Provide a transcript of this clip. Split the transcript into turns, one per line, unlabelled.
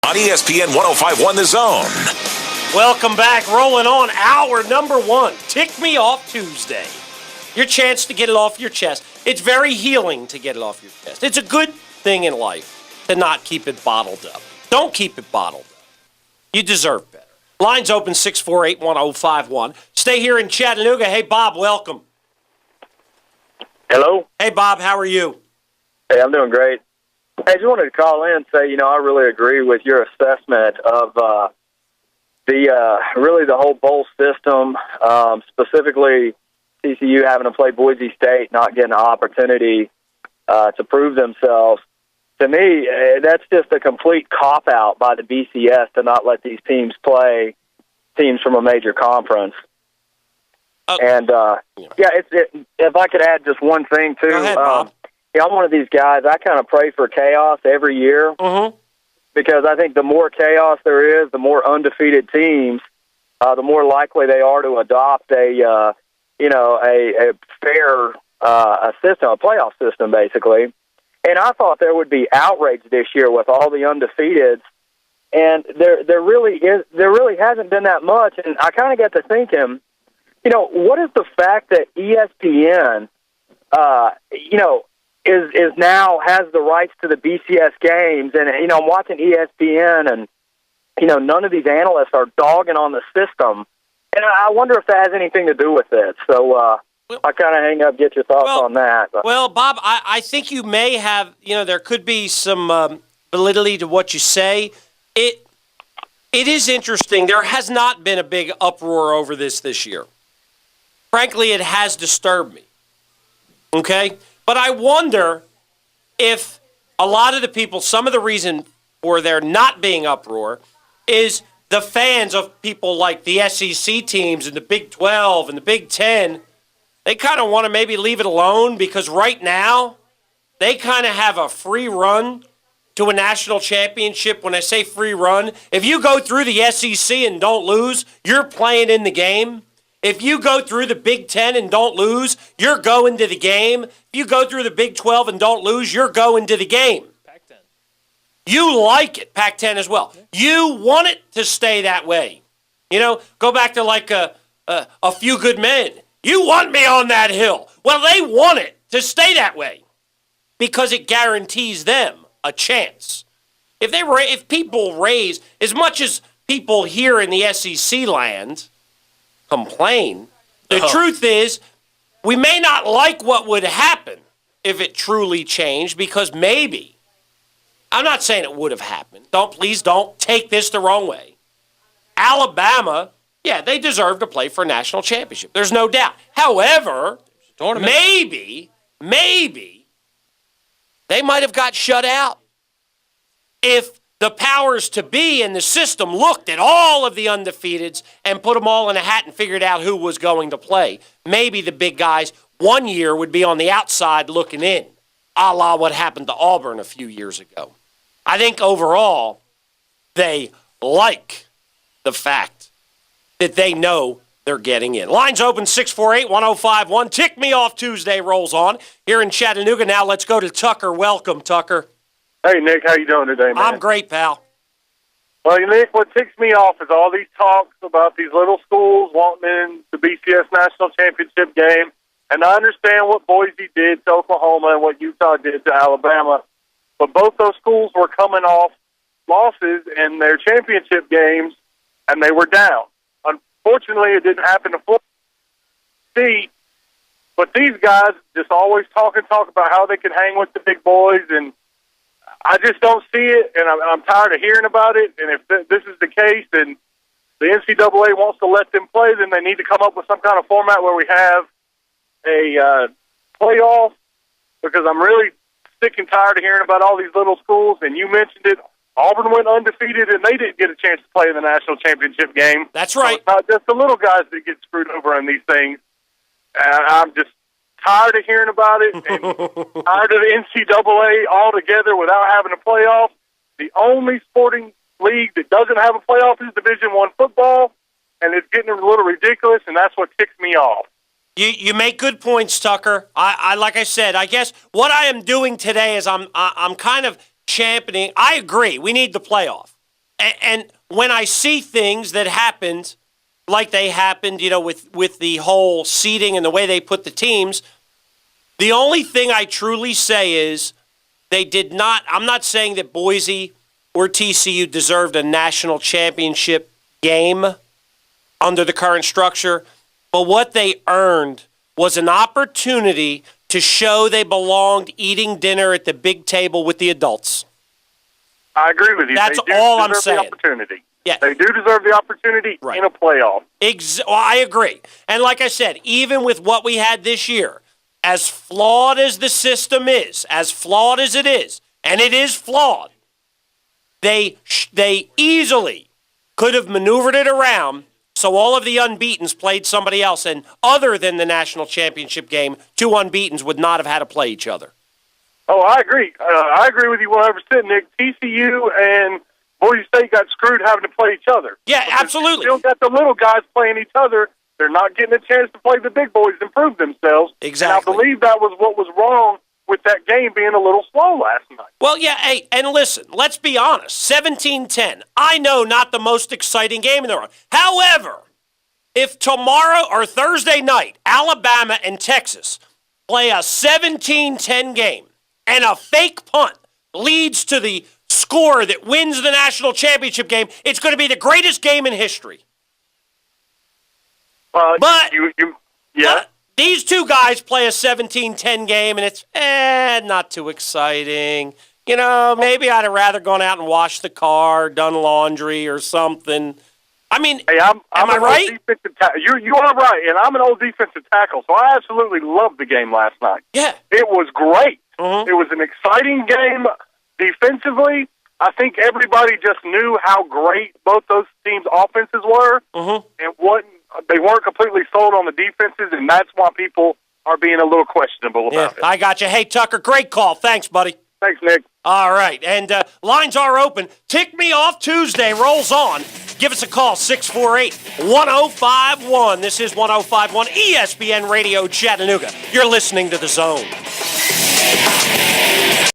on ESPN 105.1 The Zone.
Welcome back. Rolling on hour number 1. Tick Me Off Tuesday. Your chance to get it off your chest. It's very healing to get it off your chest. It's a good thing in life to not keep it bottled up. Don't keep it bottled up. You deserve better. Lines open 648-1051. Stay here in Chattanooga. Hey, Bob, welcome.
Hello?
Hey, Bob, how are you?
Hey, I'm doing great. Hey, I just wanted to call in and say, I really agree with your assessment of really the whole bowl system, specifically TCU having to play Boise State, not getting an opportunity to prove themselves. To me, that's just a complete cop-out by the BCS to not let these teams play teams from a major conference. And, if I could add just one thing, too.
Go ahead, Bob.
I'm one of these guys, I kind of pray for chaos every year because I think the more chaos there is, the more undefeated teams, the more likely they are to adopt a fair system, a playoff system, basically. And I thought there would be outrage this year with all the undefeateds, and there really hasn't been that much. And I kind of got to thinking, what is the fact that ESPN, is now has the rights to the BCS games, and I'm watching ESPN, and none of these analysts are dogging on the system, and I wonder if that has anything to do with it. So I kind of hang up, get your thoughts on that. But.
Well, Bob, I think you may have, there could be some validity to what you say. It is interesting. There has not been a big uproar over this year. Frankly, it has disturbed me. Okay? But I wonder if a lot of the people, some of the reason for there not being uproar is the fans of people like the SEC teams and the Big 12 and the Big 10, they kind of want to maybe leave it alone because right now they kind of have a free run to a national championship. When I say free run, if you go through the SEC and don't lose, you're playing in the game. If you go through the Big 10 and don't lose, you're going to the game. If you go through the Big 12 and don't lose, you're going to the game. Pac-10. You like it, Pac-10 as well. You want it to stay that way. Go back to like a few good men. You want me on that hill. Well, they want it to stay that way because it guarantees them a chance. If people raise, as much as people here in the SEC land complain, the truth is we may not like what would happen if it truly changed because maybe, I'm not saying it would have happened. Please don't take this the wrong way. Alabama, they deserve to play for a national championship. There's no doubt. However, maybe they might have got shut out if the powers to be in the system looked at all of the undefeateds and put them all in a hat and figured out who was going to play. Maybe the big guys one year would be on the outside looking in, a la what happened to Auburn a few years ago. I think overall they like the fact that they know they're getting in. Lines open 648-1051. Tick Me Off Tuesday rolls on here in Chattanooga. Now let's go to Tucker. Welcome, Tucker.
Hey, Nick, how you doing today, man?
I'm great, pal.
Well, Nick, what ticks me off is all these talks about these little schools wanting in the BCS National Championship game. And I understand what Boise did to Oklahoma and what Utah did to Alabama. But both those schools were coming off losses in their championship games, and they were down. Unfortunately, it didn't happen to Florida. But these guys just always talk about how they can hang with the big boys, and I just don't see it, and I'm tired of hearing about it. And if this is the case, then the NCAA wants to let them play, then they need to come up with some kind of format where we have a playoff, because I'm really sick and tired of hearing about all these little schools. And you mentioned it, Auburn went undefeated, and they didn't get a chance to play in the national championship game.
That's right.
So it's not just the little guys that get screwed over in these things. I'm just tired of hearing about it, and tired of the NCAA altogether without having a playoff. The only sporting league that doesn't have a playoff is Division I football, and it's getting a little ridiculous, and that's what ticks me off.
You make good points, Tucker. I like I said, I guess what I am doing today is I'm kind of championing. I agree, we need the playoff. And when I see things that happened, like they happened, with the whole seeding and the way they put the teams, the only thing I truly say is they did not. I'm not saying that Boise or TCU deserved a national championship game under the current structure, but what they earned was an opportunity to show they belonged eating dinner at the big table with the adults.
I agree with you.
That's
they do
all I'm
deserve
saying.
The opportunity.
Yeah.
They do deserve the opportunity in a playoff.
Well, I agree. And like I said, even with what we had this year, as flawed as the system is, as flawed as it is, and it is flawed, they easily could have maneuvered it around so all of the unbeatens played somebody else, and other than the national championship game, two unbeatens would not have had to play each other.
Oh, I agree. I agree with you 100%, Nick. TCU and Boise State got screwed having to play each other.
Yeah, absolutely.
Still got the little guys playing each other. They're not getting a chance to play the big boys and prove themselves.
Exactly.
And I believe that was what was wrong with that game being a little slow last night.
Well, yeah, hey, and listen, let's be honest. 17-10, I know not the most exciting game in the world. However, if tomorrow or Thursday night, Alabama and Texas play a 17-10 game and a fake punt leads to the score that wins the national championship game, it's going to be the greatest game in history. But these two guys play a 17-10 game, and it's not too exciting. Maybe I'd have rather gone out and washed the car, done laundry or something. I mean,
hey,
am I right?
You are right, and I'm an old defensive tackle, so I absolutely loved the game last night.
Yeah.
It was great.
Mm-hmm.
It was an exciting game defensively. I think everybody just knew how great both those teams' offenses were, and they weren't completely sold on the defenses, and that's why people are being a little questionable about it.
I got you. Hey, Tucker, great call. Thanks, buddy.
Thanks, Nick.
All right, and lines are open. Tick Me Off Tuesday rolls on. Give us a call, 648-1051. This is 1051 ESPN Radio Chattanooga. You're listening to The Zone.